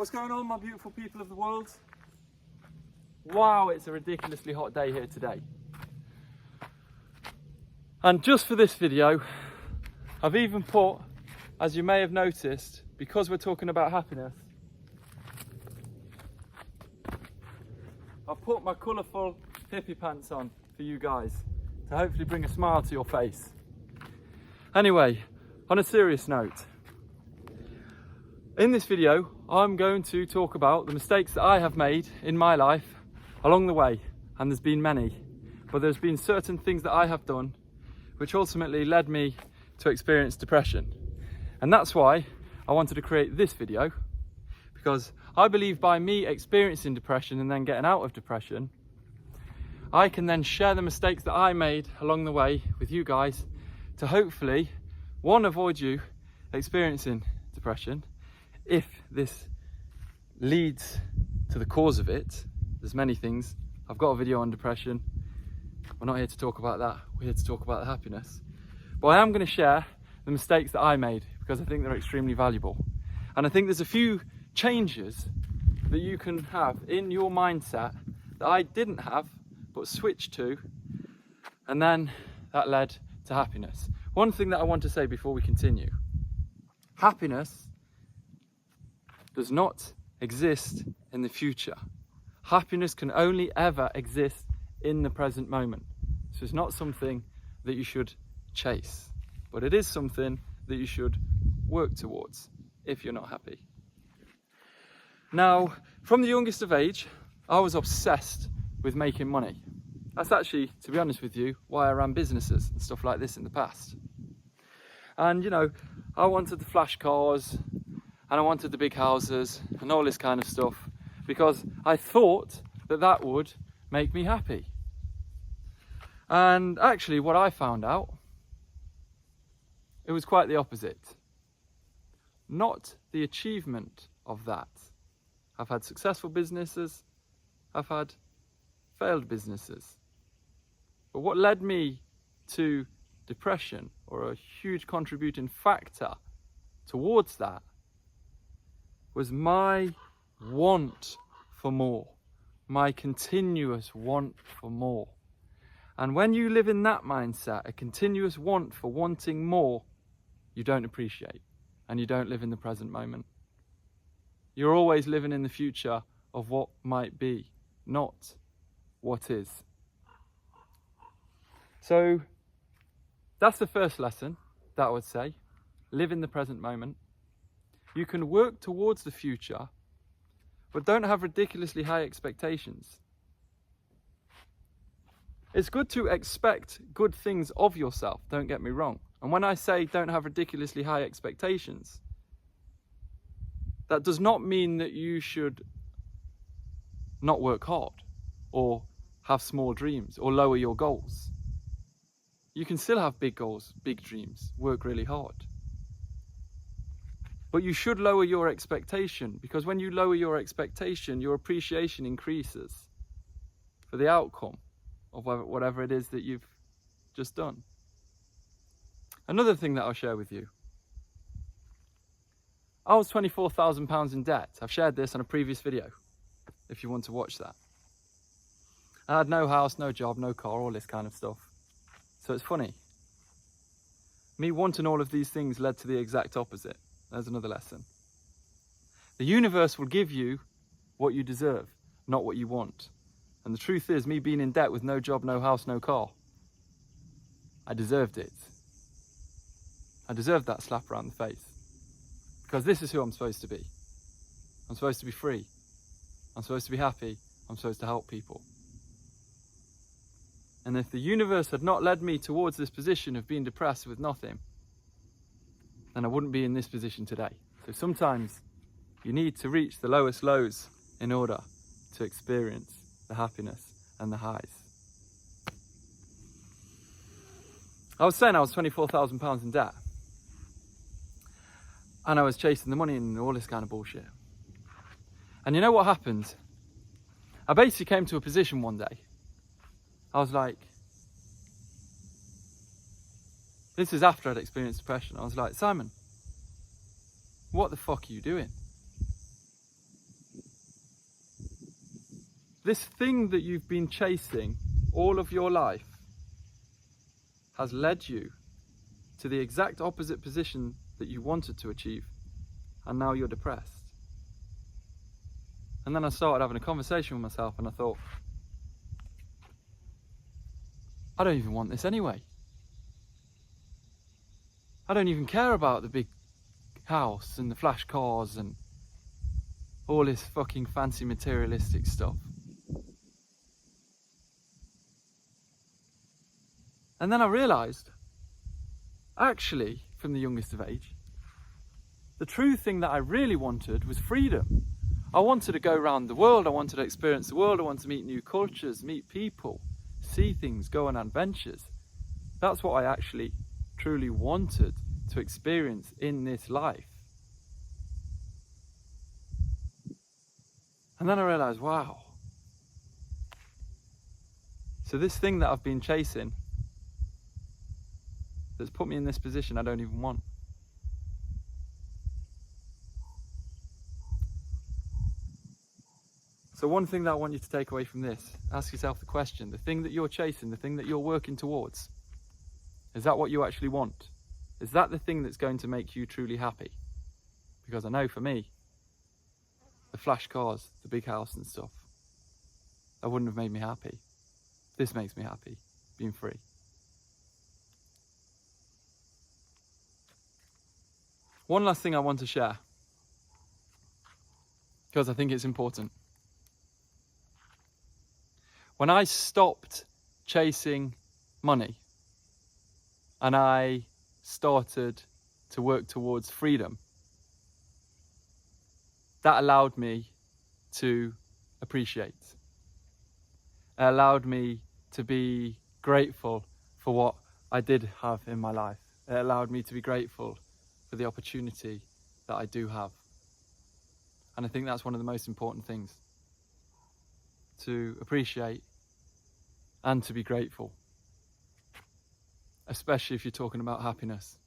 What's going on, my beautiful people of the world? Wow, it's a ridiculously hot day here today. And just for this video, I've even put, as you may have noticed, because we're talking about happiness, I've put my colourful hippie pants on for you guys to hopefully bring a smile to your face. Anyway, on a serious note, in this video, I'm going to talk about the mistakes that I have made in my life along the way, and there's been many, but there's been certain things that I have done which ultimately led me to experience depression. And that's why I wanted to create this video, because I believe by me experiencing depression and then getting out of depression, I can then share the mistakes that I made along the way with you guys to hopefully, one, avoid you experiencing depression. If this leads to the cause of it, there's many things. I've got a video on depression. We're not here to talk about that. We're here to talk about the happiness. But I am going to share the mistakes that I made because I think they're extremely valuable. And I think there's a few changes that you can have in your mindset that I didn't have but switched to, and then that led to happiness. One thing that I want to say before we continue: happiness does not exist in the future. Happiness can only ever exist in the present moment. So it's not something that you should chase, but it is something that you should work towards if you're not happy. Now, from the youngest of age, I was obsessed with making money. That's actually, to be honest with you, why I ran businesses and stuff like this in the past. And you know, I wanted the flash cars, and I wanted the big houses and all this kind of stuff because I thought that that would make me happy. And actually what I found out, it was quite the opposite. Not the achievement of that. I've had successful businesses, I've had failed businesses. But what led me to depression, or a huge contributing factor towards that, was my want for more, my continuous want for more. And when you live in that mindset, a continuous want for wanting more, you don't appreciate and you don't live in the present moment. You're always living in the future of what might be, not what is. So that's the first lesson that I would say. Live in the present moment. You can work towards the future, but don't have ridiculously high expectations. It's good to expect good things of yourself, don't get me wrong. And when I say don't have ridiculously high expectations, that does not mean that you should not work hard or have small dreams or lower your goals. You can still have big goals, big dreams, work really hard. But you should lower your expectation, because when you lower your expectation, your appreciation increases for the outcome of whatever it is that you've just done. Another thing that I'll share with you. I was £24,000 in debt. I've shared this on a previous video, if you want to watch that. I had no house, no job, no car, all this kind of stuff. So it's funny. Me wanting all of these things led to the exact opposite. There's another lesson. The universe will give you what you deserve, not what you want. And the truth is, me being in debt with no job, no house, no car, I deserved it. I deserved that slap around the face. Because this is who I'm supposed to be. I'm supposed to be free. I'm supposed to be happy. I'm supposed to help people. And if the universe had not led me towards this position of being depressed with nothing, then I wouldn't be in this position today. So sometimes you need to reach the lowest lows in order to experience the happiness and the highs. I was saying I was £24,000 in debt. And I was chasing the money and all this kind of bullshit. And you know what happened? I basically came to a position one day. I was like, this is after I'd experienced depression. I was like, Simon, what the fuck are you doing? this thing that you've been chasing all of your life has led you to the exact opposite position that you wanted to achieve, and now you're depressed. And then I started having a conversation with myself and I thought, I don't even want this anyway. I don't even care about the big house and the flash cars and all this fucking fancy materialistic stuff. And then I realised, actually, from the youngest of age, the true thing that I really wanted was freedom. I wanted to go around the world, I wanted to experience the world, I wanted to meet new cultures, meet people, see things, go on adventures. That's what I actually truly wanted to experience in this life. And then I realised, wow. So this thing that I've been chasing, that's put me in this position I don't even want. So one thing that I want you to take away from this, ask yourself the question, the thing that you're chasing, the thing that you're working towards, is that what you actually want? Is that the thing that's going to make you truly happy? Because I know for me, the flash cars, the big house and stuff, that wouldn't have made me happy. This makes me happy, being free. One last thing I want to share, because I think it's important. When I stopped chasing money and I started to work towards freedom, that allowed me to appreciate. It allowed me to be grateful for what I did have in my life. It allowed me to be grateful for the opportunity that I do have. And I think that's one of the most important things, to appreciate and to be grateful, especially if you're talking about happiness.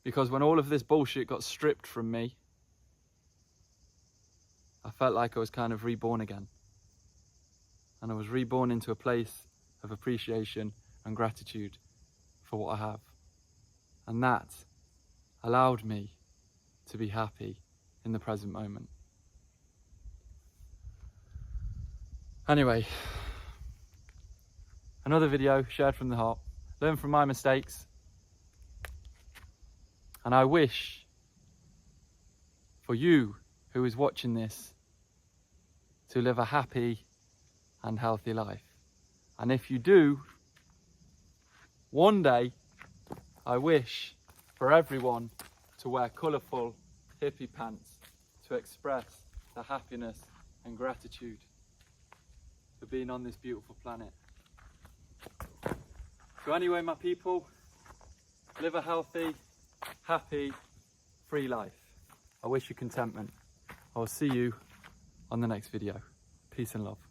Because when all of this bullshit got stripped from me, I felt like I was kind of reborn again. And I was reborn into a place of appreciation and gratitude for what I have. And that allowed me to be happy in the present moment. Anyway, another video shared from the heart. Learn from my mistakes. And I wish for you who is watching this to live a happy and healthy life. And if you do, one day I wish for everyone to wear colourful hippie pants to express the happiness and gratitude for being on this beautiful planet. So anyway, my people, live a healthy, happy, free life. I wish you contentment. I will see you on the next video. Peace and love.